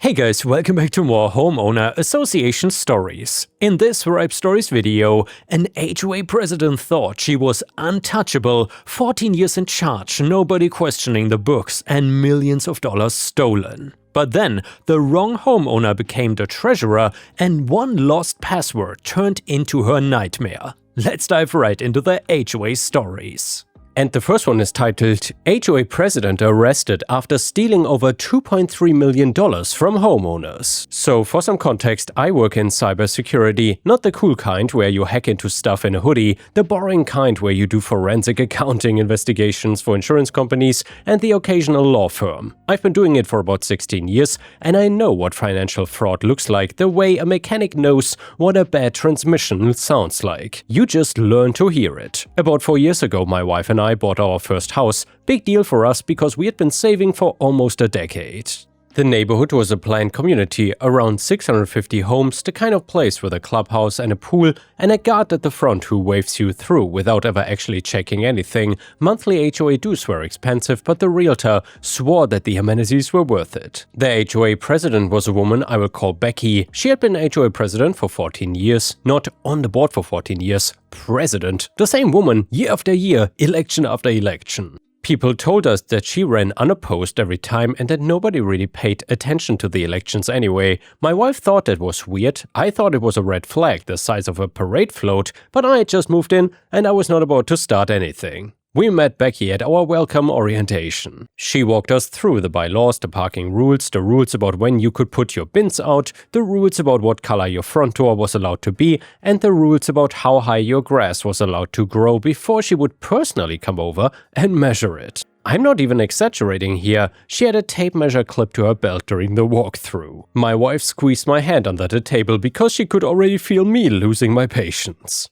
Hey guys, welcome back to more Homeowner Association stories. In this Ripe Stories video, an HOA president thought she was untouchable, 14 years in charge, nobody questioning the books, and millions of dollars stolen. But then, the wrong homeowner became the treasurer, and one lost password turned into her nightmare. Let's dive right into the HOA stories. And the first one is titled, HOA President Arrested After Stealing Over $2.3 Million from Homeowners. So for some context, I work in cybersecurity, not the cool kind where you hack into stuff in a hoodie, the boring kind where you do forensic accounting investigations for insurance companies and the occasional law firm. I've been doing it for about 16 years and I know what financial fraud looks like the way a mechanic knows what a bad transmission sounds like. You just learn to hear it. About 4 years ago, my wife and I bought our first house. Big deal for us because we had been saving for almost a decade. The neighborhood was a planned community, around 650 homes, the kind of place with a clubhouse and a pool and a guard at the front who waves you through without ever actually checking anything. Monthly HOA dues were expensive, but the realtor swore that the amenities were worth it. The HOA president was a woman I will call Becky. She had been HOA president for 14 years, not on the board for 14 years, president. The same woman, year after year, election after election. People told us that she ran unopposed every time and that nobody really paid attention to the elections anyway. My wife thought that was weird. I thought it was a red flag the size of a parade float, but I had just moved in and I was not about to start anything. We met Becky at our welcome orientation. She walked us through the bylaws, the parking rules, the rules about when you could put your bins out, the rules about what color your front door was allowed to be, and the rules about how high your grass was allowed to grow before she would personally come over and measure it. I'm not even exaggerating here, she had a tape measure clipped to her belt during the walkthrough. My wife squeezed my hand under the table because she could already feel me losing my patience.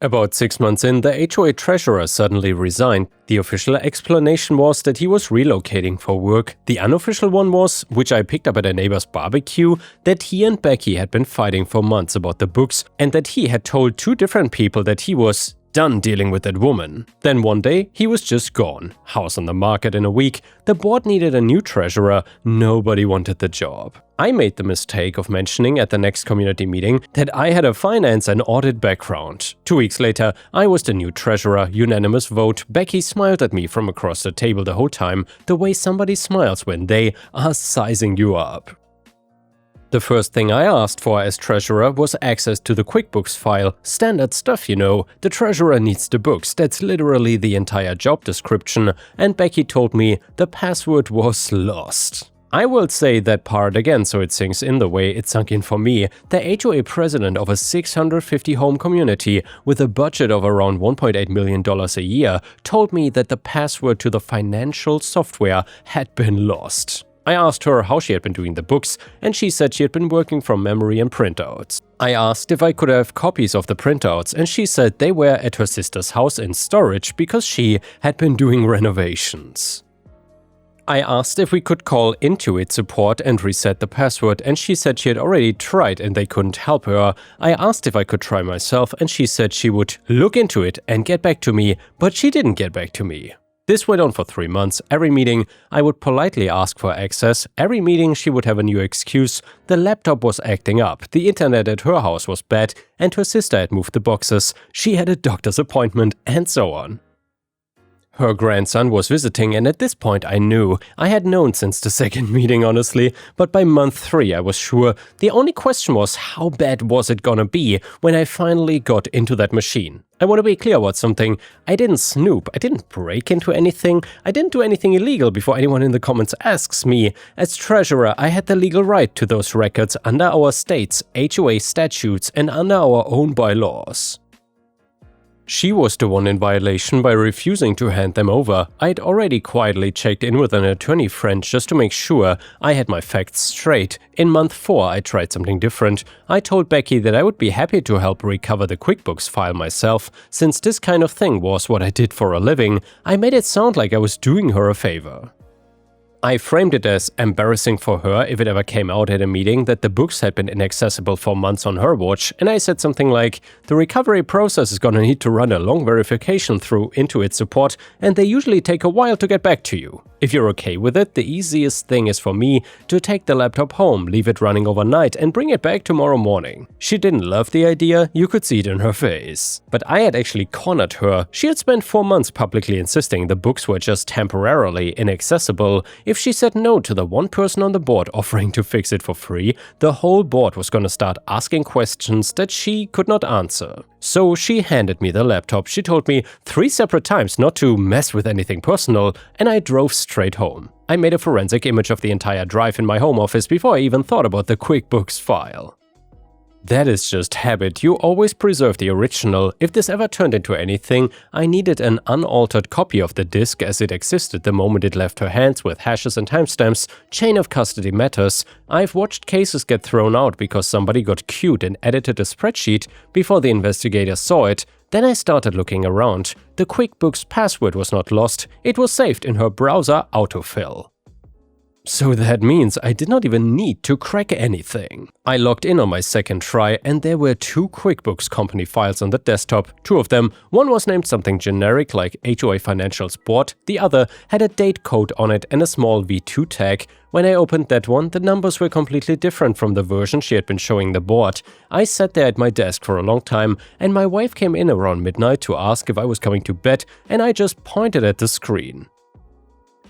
About 6 months in, the HOA treasurer suddenly resigned. The official explanation was that he was relocating for work. The unofficial one was, which I picked up at a neighbor's barbecue, that he and Becky had been fighting for months about the books and that he had told 2 different people that he was done dealing with that woman. Then one day, he was just gone. House on the market in a week. The board needed a new treasurer. Nobody wanted the job. I made the mistake of mentioning at the next community meeting that I had a finance and audit background. 2 weeks later, I was the new treasurer, unanimous vote. Becky smiled at me from across the table the whole time, the way somebody smiles when they are sizing you up. The first thing I asked for as treasurer was access to the QuickBooks file. Standard stuff, you know. The treasurer needs the books, that's literally the entire job description, and Becky told me the password was lost. I will say that part again so it sinks in the way it sunk in for me. The HOA president of a 650 home community with a budget of around $1.8 million a year told me that the password to the financial software had been lost. I asked her how she had been doing the books, and she said she had been working from memory and printouts. I asked if I could have copies of the printouts, and she said they were at her sister's house in storage because she had been doing renovations. I asked if we could call Intuit support and reset the password, and she said she had already tried and they couldn't help her. I asked if I could try myself, and she said she would look into it and get back to me, but she didn't get back to me. This went on for 3 months. Every meeting, I would politely ask for access. Every meeting, she would have a new excuse. The laptop was acting up, the internet at her house was bad, and her sister had moved the boxes. She had a doctor's appointment, and so on. Her grandson was visiting, and at this point I knew. I had known since the second meeting, honestly, but by month 3 I was sure. The only question was how bad was it gonna be when I finally got into that machine. I want to be clear about something. I didn't snoop, I didn't break into anything, I didn't do anything illegal before anyone in the comments asks me. As treasurer, I had the legal right to those records under our state's HOA statutes and under our own bylaws. She was the one in violation by refusing to hand them over. I'd already quietly checked in with an attorney friend just to make sure I had my facts straight. In month 4, I tried something different. I told Becky that I would be happy to help recover the QuickBooks file myself. Since this kind of thing was what I did for a living, I made it sound like I was doing her a favor. I framed it as embarrassing for her if it ever came out at a meeting that the books had been inaccessible for months on her watch, and I said something like, the recovery process is gonna need to run a long verification through Intuit support, and they usually take a while to get back to you. If you're okay with it, the easiest thing is for me to take the laptop home, leave it running overnight, and bring it back tomorrow morning. She didn't love the idea, you could see it in her face. But I had actually cornered her. She had spent 4 months publicly insisting the books were just temporarily inaccessible. If she said no to the one person on the board offering to fix it for free, the whole board was gonna start asking questions that she could not answer. So she handed me the laptop. She told me 3 separate times not to mess with anything personal, and I drove straight home. I made a forensic image of the entire drive in my home office before I even thought about the QuickBooks file. That is just habit, you always preserve the original. If this ever turned into anything, I needed an unaltered copy of the disk as it existed the moment it left her hands with hashes and timestamps, chain of custody matters. I've watched cases get thrown out because somebody got cute and edited a spreadsheet before the investigators saw it. Then I started looking around. The QuickBooks password was not lost, it was saved in her browser autofill. So that means I did not even need to crack anything. I logged in on my second try and there were 2 QuickBooks company files on the desktop, 2 of them. One was named something generic like HOA Financials Board, the other had a date code on it and a small V2 tag. When I opened that one, the numbers were completely different from the version she had been showing the board. I sat there at my desk for a long time and my wife came in around midnight to ask if I was coming to bed and I just pointed at the screen.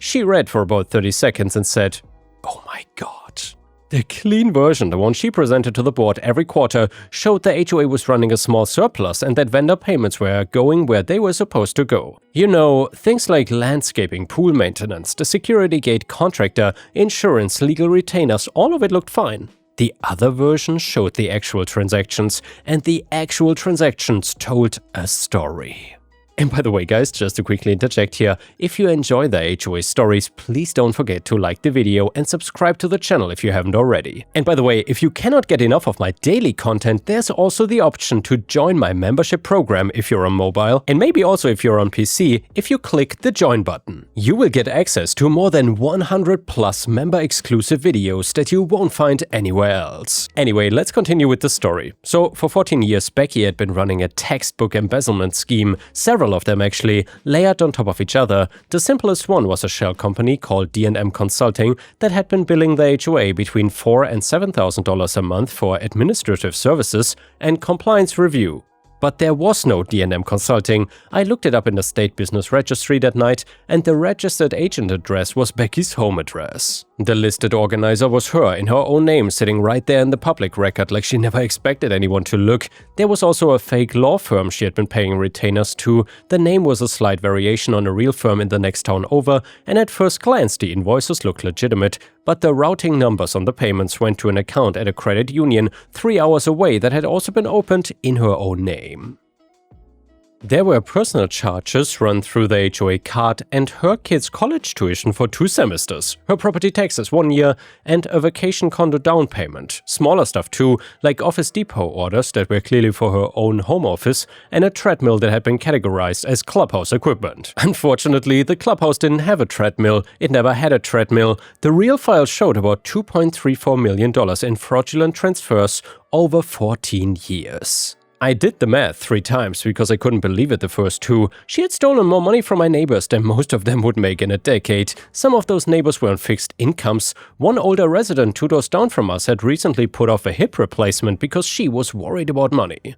She read for about 30 seconds and said, "Oh my god." The clean version, the one she presented to the board every quarter, showed the HOA was running a small surplus and that vendor payments were going where they were supposed to go. You know, things like landscaping, pool maintenance, the security gate contractor, insurance, legal retainers, all of it looked fine. The other version showed the actual transactions, and the actual transactions told a story. And by the way guys, just to quickly interject here, if you enjoy the HOA stories, please don't forget to like the video and subscribe to the channel if you haven't already. And by the way, if you cannot get enough of my daily content, there's also the option to join my membership program if you're on mobile, and maybe also if you're on PC, if you click the join button. You will get access to more than 100 plus member exclusive videos that you won't find anywhere else. Anyway, let's continue with the story. So for 14 years, Becky had been running a textbook embezzlement scheme, several of them actually, layered on top of each other. The simplest one was a shell company called D&M Consulting that had been billing the HOA between $4,000 and $7,000 a month for administrative services and compliance review. But there was no D&M Consulting. I looked it up in the state business registry that night, and the registered agent address was Becky's home address. The listed organizer was her, in her own name, sitting right there in the public record like she never expected anyone to look. There was also a fake law firm she had been paying retainers to. The name was a slight variation on a real firm in the next town over, and at first glance the invoices looked legitimate, but the routing numbers on the payments went to an account at a credit union 3 hours away that had also been opened in her own name. There were personal charges run through the HOA card and her kid's college tuition for 2 semesters, her property taxes 1 year, and a vacation condo down payment. Smaller stuff too, like Office Depot orders that were clearly for her own home office, and a treadmill that had been categorized as clubhouse equipment. Unfortunately, the clubhouse didn't have a treadmill, it never had a treadmill. The real file showed about $2.34 million in fraudulent transfers over 14 years. I did the math 3 times because I couldn't believe it the first 2. She had stolen more money from my neighbors than most of them would make in a decade. Some of those neighbors were on fixed incomes. One older resident 2 doors down from us had recently put off a hip replacement because she was worried about money.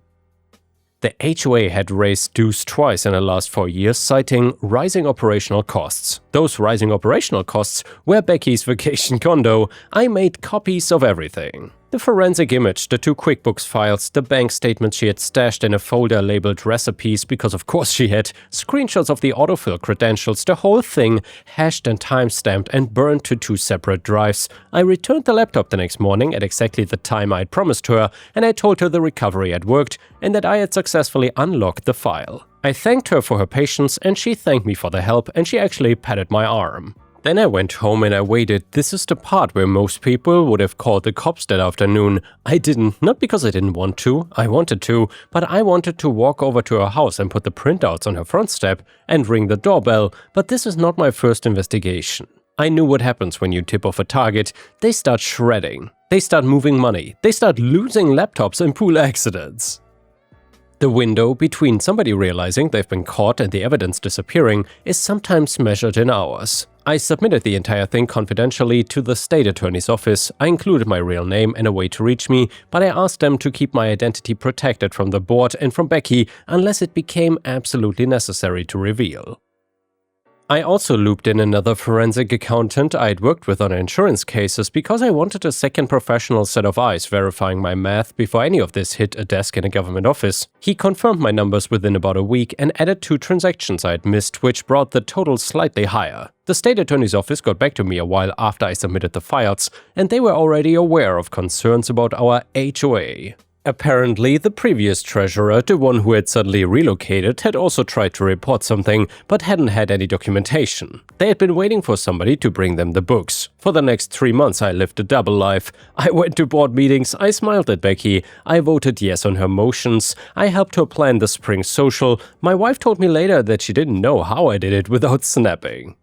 The HOA had raised dues twice in the last 4 years, citing rising operational costs. Those rising operational costs were Becky's vacation condo. I made copies of everything. The forensic image, the 2 QuickBooks files, the bank statements she had stashed in a folder labeled recipes, because of course she had, screenshots of the autofill credentials, the whole thing hashed and timestamped and burned to 2 separate drives. I returned the laptop the next morning at exactly the time I had promised her, and I told her the recovery had worked and that I had successfully unlocked the file. I thanked her for her patience and she thanked me for the help, and she actually patted my arm. Then I went home and I waited. This is the part where most people would have called the cops that afternoon. I didn't, not because I didn't want to, I wanted to, but I wanted to walk over to her house and put the printouts on her front step and ring the doorbell, but this is not my first investigation. I knew what happens when you tip off a target. They start shredding, they start moving money, they start losing laptops in pool accidents. The window between somebody realizing they've been caught and the evidence disappearing is sometimes measured in hours. I submitted the entire thing confidentially to the state attorney's office. I included my real name and a way to reach me, but I asked them to keep my identity protected from the board and from Becky unless it became absolutely necessary to reveal. I also looped in another forensic accountant I'd worked with on insurance cases because I wanted a second professional set of eyes verifying my math before any of this hit a desk in a government office. He confirmed my numbers within about a week and added 2 transactions I'd missed, which brought the total slightly higher. The state attorney's office got back to me a while after I submitted the files, and they were already aware of concerns about our HOA. Apparently, the previous treasurer, the one who had suddenly relocated, had also tried to report something, but hadn't had any documentation. They had been waiting for somebody to bring them the books. For the next 3 months, I lived a double life. I went to board meetings, I smiled at Becky, I voted yes on her motions, I helped her plan the spring social. My wife told me later that she didn't know how I did it without snapping.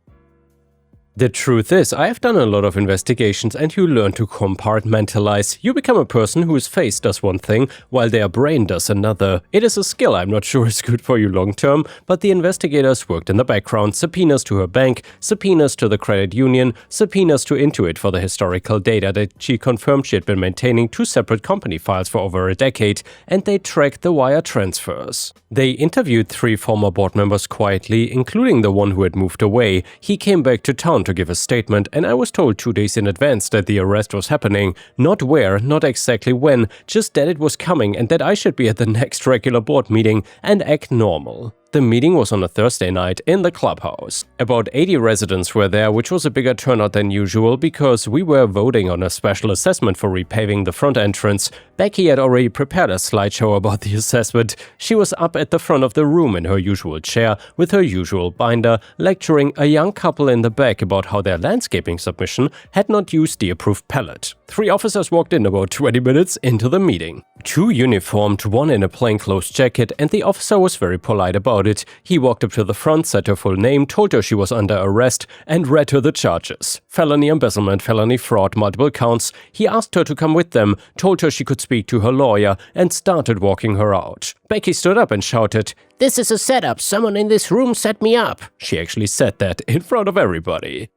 The truth is, I have done a lot of investigations and you learn to compartmentalize. You become a person whose face does one thing while their brain does another. It is a skill I'm not sure is good for you long term, but the investigators worked in the background. Subpoenas to her bank, subpoenas to the credit union, subpoenas to Intuit for the historical data that she confirmed she had been maintaining 2 separate company files for over a decade, and they tracked the wire transfers. They interviewed 3 former board members quietly, including the one who had moved away. He came back to town to give a statement, and I was told 2 days in advance that the arrest was happening. Not where, not exactly when, just that it was coming and that I should be at the next regular board meeting and act normal. The meeting was on a Thursday night in the clubhouse. About 80 residents were there, which was a bigger turnout than usual because we were voting on a special assessment for repaving the front entrance. Becky had already prepared a slideshow about the assessment. She was up at the front of the room in her usual chair with her usual binder, lecturing a young couple in the back about how their landscaping submission had not used the approved palette. 3 officers walked in about 20 minutes into the meeting. 2 uniformed, one in a plainclothes jacket, and the officer was very polite about it. He walked up to the front, said her full name, told her she was under arrest, and read her the charges. Felony embezzlement, felony fraud, multiple counts. He asked her to come with them, told her she could speak to her lawyer, and started walking her out. Becky stood up and shouted, "This is a setup. Someone in this room set me up." She actually said that in front of everybody.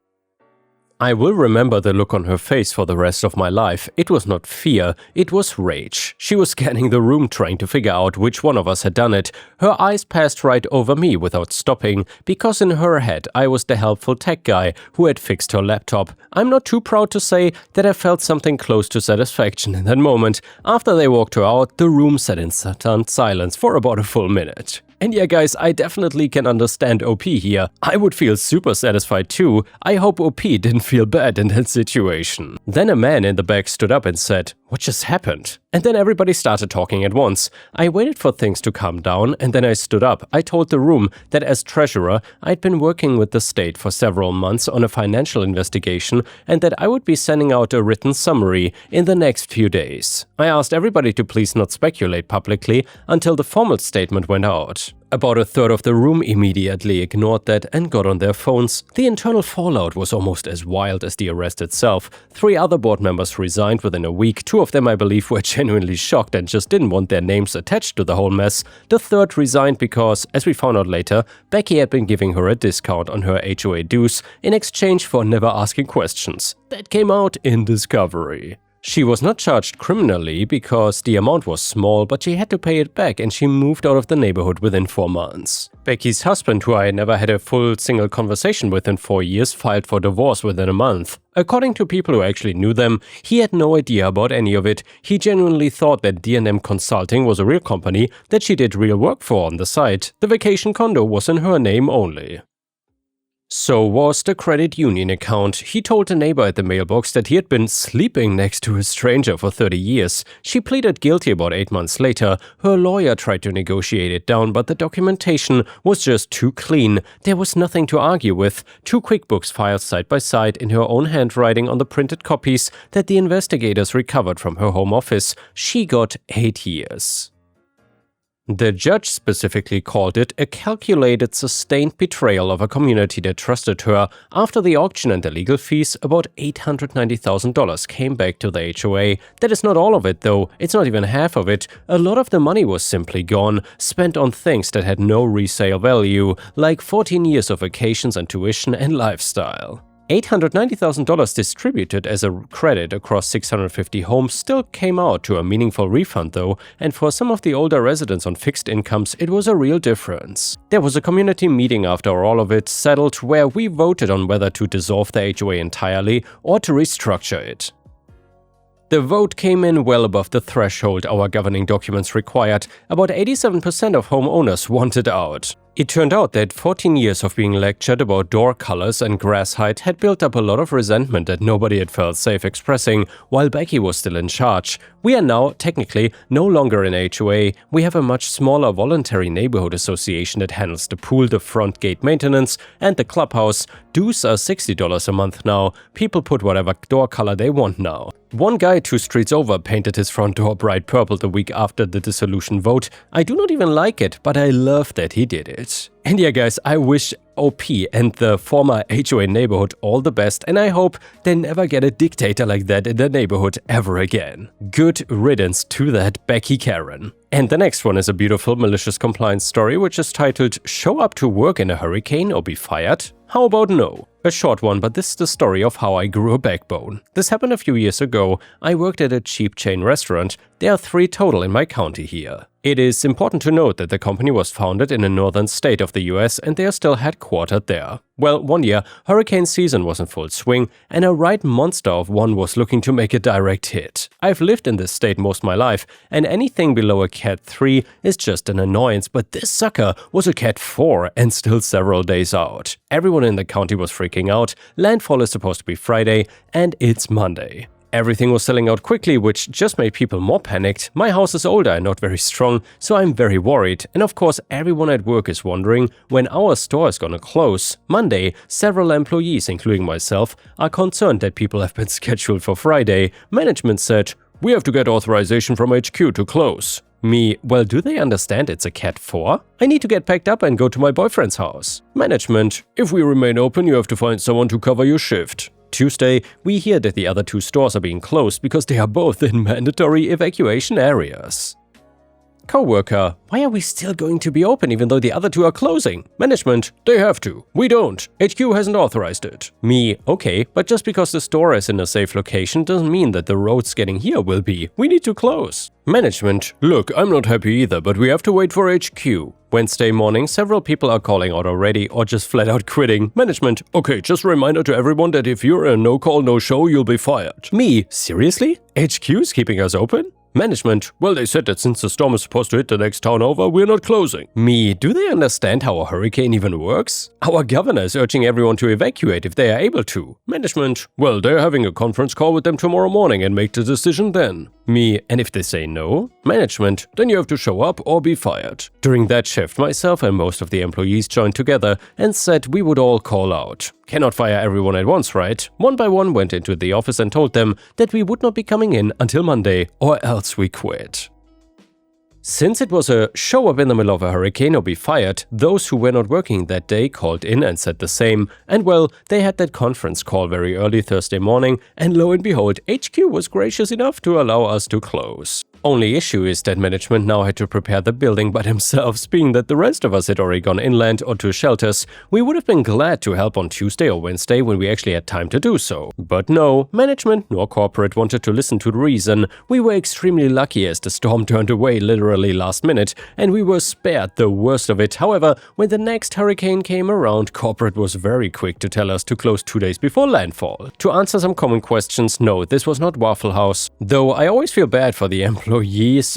I will remember the look on her face for the rest of my life. It was not fear, it was rage. She was scanning the room trying to figure out which one of us had done it. Her eyes passed right over me without stopping, because in her head I was the helpful tech guy who had fixed her laptop. I'm not too proud to say that I felt something close to satisfaction in that moment. After they walked her out, the room sat in stunned silence for about a full minute. And yeah guys, I definitely can understand OP here. I would feel super satisfied too. I hope OP didn't feel bad in that situation. Then a man in the back stood up and said, "What just happened?" And then everybody started talking at once. I waited for things to calm down and then I stood up. I told the room that as treasurer, I'd been working with the state for several months on a financial investigation and that I would be sending out a written summary in the next few days. I asked everybody to please not speculate publicly until the formal statement went out. About a third of the room immediately ignored that and got on their phones. The internal fallout was almost as wild as the arrest itself. 3 other board members resigned within a week. 2 of them, I believe, were genuinely shocked and just didn't want their names attached to the whole mess. The third resigned because, as we found out later, Becky had been giving her a discount on her HOA dues in exchange for never asking questions. That came out in discovery. She was not charged criminally because the amount was small, but she had to pay it back and she moved out of the neighborhood within 4 months. Becky's husband, who I never had a full single conversation with in 4 years, filed for divorce within a month. According to people who actually knew them, he had no idea about any of it. He genuinely thought that D&M Consulting was a real company that she did real work for on the side. The vacation condo was in her name only. So was the credit union account. He told a neighbor at the mailbox that he had been sleeping next to a stranger for 30 years. She pleaded guilty about 8 months later. Her lawyer tried to negotiate it down, but the documentation was just too clean. There was nothing to argue with. 2 QuickBooks files side by side in her own handwriting on the printed copies that the investigators recovered from her home office. She got 8 years. The judge specifically called it a calculated, sustained betrayal of a community that trusted her. After the auction and the legal fees, about $890,000 came back to the HOA. That is not all of it though, it's not even half of it. A lot of the money was simply gone, spent on things that had no resale value, like 14 years of vacations and tuition and lifestyle. $890,000 distributed as a credit across 650 homes still came out to a meaningful refund though, and for some of the older residents on fixed incomes it was a real difference. There was a community meeting after all of it settled where we voted on whether to dissolve the HOA entirely or to restructure it. The vote came in well above the threshold our governing documents required. About 87% of homeowners wanted out. It turned out that 14 years of being lectured about door colors and grass height had built up a lot of resentment that nobody had felt safe expressing while Becky was still in charge. We are now, technically, no longer an HOA. We have a much smaller voluntary neighborhood association that handles the pool, the front gate maintenance, and the clubhouse. Dues are $60 a month now. People put whatever door color they want now. One guy 2 streets over painted his front door bright purple the week after the dissolution vote. I do not even like it, but I love that he did it. And yeah guys, I wish OP and the former HOA neighborhood all the best, and I hope they never get a dictator like that in their neighborhood ever again. Good riddance to that Becky Karen. And the next one is a beautiful malicious compliance story which is titled "Show up to work in a hurricane or be fired? How about no?" A short one, but this is the story of how I grew a backbone. This happened a few years ago. I worked at a cheap chain restaurant. There are 3 total in my county here. It is important to note that the company was founded in a northern state of the US and they are still headquartered there. Well, one year, hurricane season was in full swing and a right monster of one was looking to make a direct hit. I've lived in this state most of my life and anything below a Cat 3 is just an annoyance, but this sucker was a Cat 4 and still several days out. Everyone in the county was freaking out. Landfall is supposed to be Friday and it's Monday. Everything was selling out quickly, which just made people more panicked. My house is older and not very strong, so I'm very worried. And of course, everyone at work is wondering when our store is gonna close. Monday, several employees, including myself, are concerned that people have been scheduled for Friday. Management said, "We have to get authorization from HQ to close." Me, well, do they understand it's a Cat 4? I need to get packed up and go to my boyfriend's house. Management, "If we remain open, you have to find someone to cover your shift." Tuesday, we hear that the other 2 stores are being closed because they are both in mandatory evacuation areas. Coworker, "Why are we still going to be open even though the other 2 are closing?" Management, "They have to. We don't. HQ hasn't authorized it." Me, "Okay, but just because the store is in a safe location doesn't mean that the roads getting here will be. We need to close." Management, "Look, I'm not happy either, but we have to wait for HQ." Wednesday morning, several people are calling out already or just flat out quitting. Management, "Okay, just a reminder to everyone that if you're a no-call, no-show, you'll be fired." Me, "Seriously? HQ's keeping us open?" Management, "Well, they said that since the storm is supposed to hit the next town over, we're not closing." Me, "Do they understand how a hurricane even works? Our governor is urging everyone to evacuate if they are able to." Management, "Well, they're having a conference call with them tomorrow morning and make the decision then." Me, "And if they say no?" Management, "Then you have to show up or be fired." During that shift, myself and most of the employees joined together and said we would all call out. Cannot fire everyone at once, right? One by one went into the office and told them that we would not be coming in until Monday or else we quit. Since it was a show up in the middle of a hurricane or be fired, those who were not working that day called in and said the same. And well, they had that conference call very early Thursday morning, and lo and behold, HQ was gracious enough to allow us to close. Only issue is that management now had to prepare the building by themselves, being that the rest of us had already gone inland or to shelters. We would have been glad to help on Tuesday or Wednesday when we actually had time to do so. But no, management nor corporate wanted to listen to the reason. We were extremely lucky as the storm turned away literally last minute, and we were spared the worst of it. However, when the next hurricane came around, corporate was very quick to tell us to close 2 days before landfall. To answer some common questions, no, this was not Waffle House. Though I always feel bad for the employees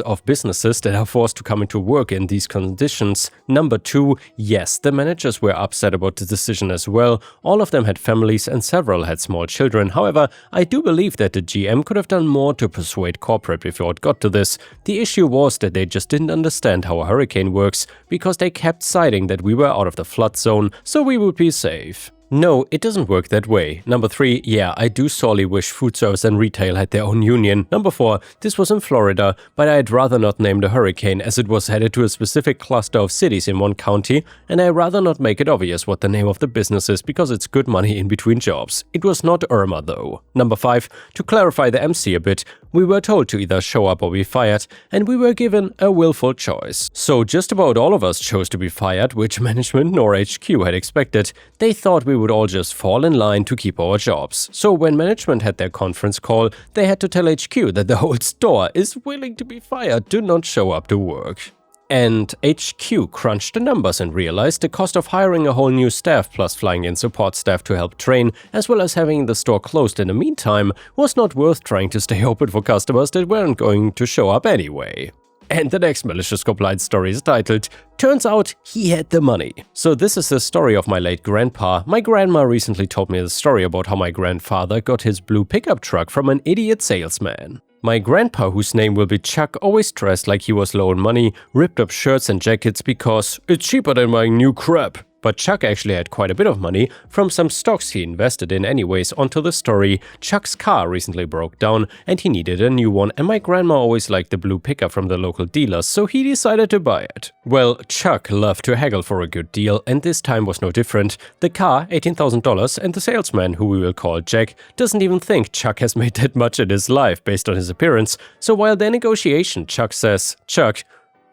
of businesses that are forced to come into work in these conditions. Number 2, yes, the managers were upset about the decision as well. All of them had families and several had small children. However, I do believe that the GM could have done more to persuade corporate before it got to this. The issue was that they just didn't understand how a hurricane works because they kept citing that we were out of the flood zone, so we would be safe. No, it doesn't work that way. Number 3, yeah, I do sorely wish food service and retail had their own union. Number 4, this was in Florida, but I'd rather not name the hurricane as it was headed to a specific cluster of cities in one county, and I'd rather not make it obvious what the name of the business is because it's good money in between jobs. It was not Irma though. Number 5, to clarify the MC a bit, we were told to either show up or be fired, and we were given a willful choice. So just about all of us chose to be fired, which management nor HQ had expected. They thought we would all just fall in line to keep our jobs. So when management had their conference call, they had to tell HQ that the whole store is willing to be fired, do not show up to work. And HQ crunched the numbers and realized the cost of hiring a whole new staff plus flying in support staff to help train, as well as having the store closed in the meantime, was not worth trying to stay open for customers that weren't going to show up anyway. And the next malicious compliance story is titled, "Turns out he had the money." So this is the story of my late grandpa. My grandma recently told me the story about how my grandfather got his blue pickup truck from an idiot salesman. My grandpa, whose name will be Chuck, always dressed like he was low on money, ripped up shirts and jackets because it's cheaper than buying new crap. But Chuck actually had quite a bit of money from some stocks he invested in anyways. Onto the story, Chuck's car recently broke down and he needed a new one, and my grandma always liked the blue pickup from the local dealers, so he decided to buy it. Well, Chuck loved to haggle for a good deal, and this time was no different. The car, $18,000, and the salesman, who we will call Jack, doesn't even think Chuck has made that much in his life based on his appearance, so while their negotiation, Chuck says, "Chuck,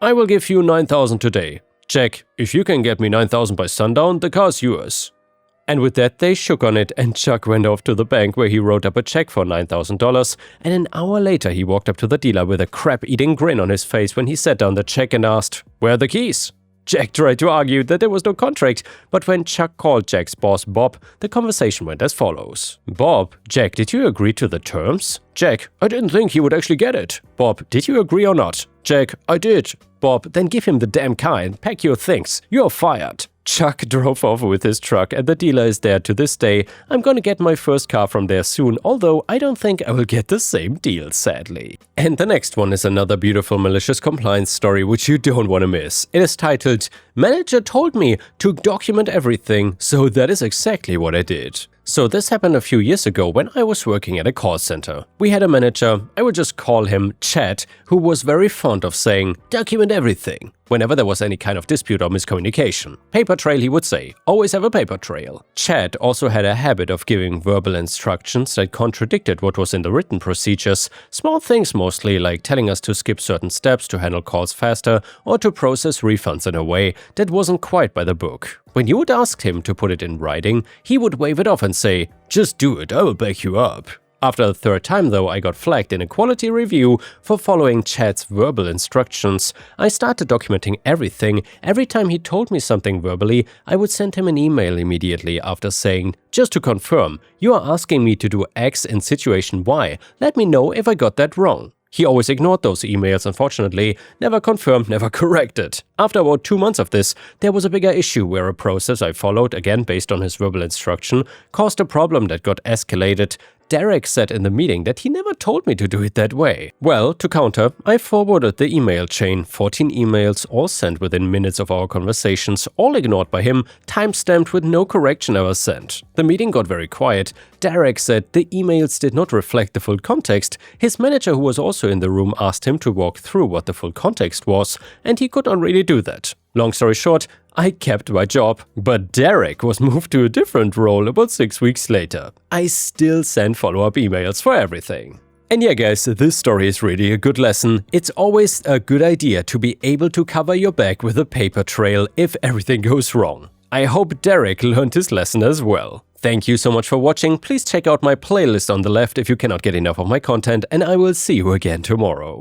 I will give you $9,000 today. Jack, if you can get me $9,000 by sundown, the car's yours." And with that, they shook on it, and Chuck went off to the bank where he wrote up a check for $9,000, and an hour later he walked up to the dealer with a crap-eating grin on his face when he set down the check and asked, "Where are the keys?" Jack tried to argue that there was no contract, but when Chuck called Jack's boss Bob, the conversation went as follows. "Bob, Jack, did you agree to the terms?" Jack, "I didn't think he would actually get it." "Bob, did you agree or not?" Jack, "I did." "Bob, then give him the damn car and pack your things. You're fired." Chuck drove off with his truck, and the dealer is there to this day. I'm gonna get my first car from there soon, although I don't think I will get the same deal, sadly. And the next one is another beautiful malicious compliance story which you don't want to miss. It is titled, "Manager told me to document everything, so that is exactly what I did." So this happened a few years ago when I was working at a call center. We had a manager, I would just call him Chad, who was very fond of saying, "Document everything," whenever there was any kind of dispute or miscommunication. Paper trail, he would say. Always have a paper trail. Chad also had a habit of giving verbal instructions that contradicted what was in the written procedures. Small things mostly, like telling us to skip certain steps to handle calls faster or to process refunds in a way that wasn't quite by the book. When you would ask him to put it in writing, he would wave it off and say, "Just do it, I will back you up." After the third time though, I got flagged in a quality review for following Chad's verbal instructions. I started documenting everything. Every time he told me something verbally, I would send him an email immediately after saying, "Just to confirm, you are asking me to do X in situation Y. Let me know if I got that wrong." He always ignored those emails, unfortunately, never confirmed, never corrected. After about 2 months of this, there was a bigger issue where a process I followed, again based on his verbal instruction, caused a problem that got escalated. Derek said in the meeting that he never told me to do it that way. Well, to counter, I forwarded the email chain, 14 emails, all sent within minutes of our conversations, all ignored by him, time-stamped with no correction ever sent. The meeting got very quiet. Derek said the emails did not reflect the full context. His manager, who was also in the room, asked him to walk through what the full context was, and he could not really do that. Long story short, I kept my job, but Derek was moved to a different role about 6 weeks later. I still send follow-up emails for everything. And yeah guys, this story is really a good lesson. It's always a good idea to be able to cover your back with a paper trail if everything goes wrong. I hope Derek learned his lesson as well. Thank you so much for watching. Please check out my playlist on the left if you cannot get enough of my content, and I will see you again tomorrow.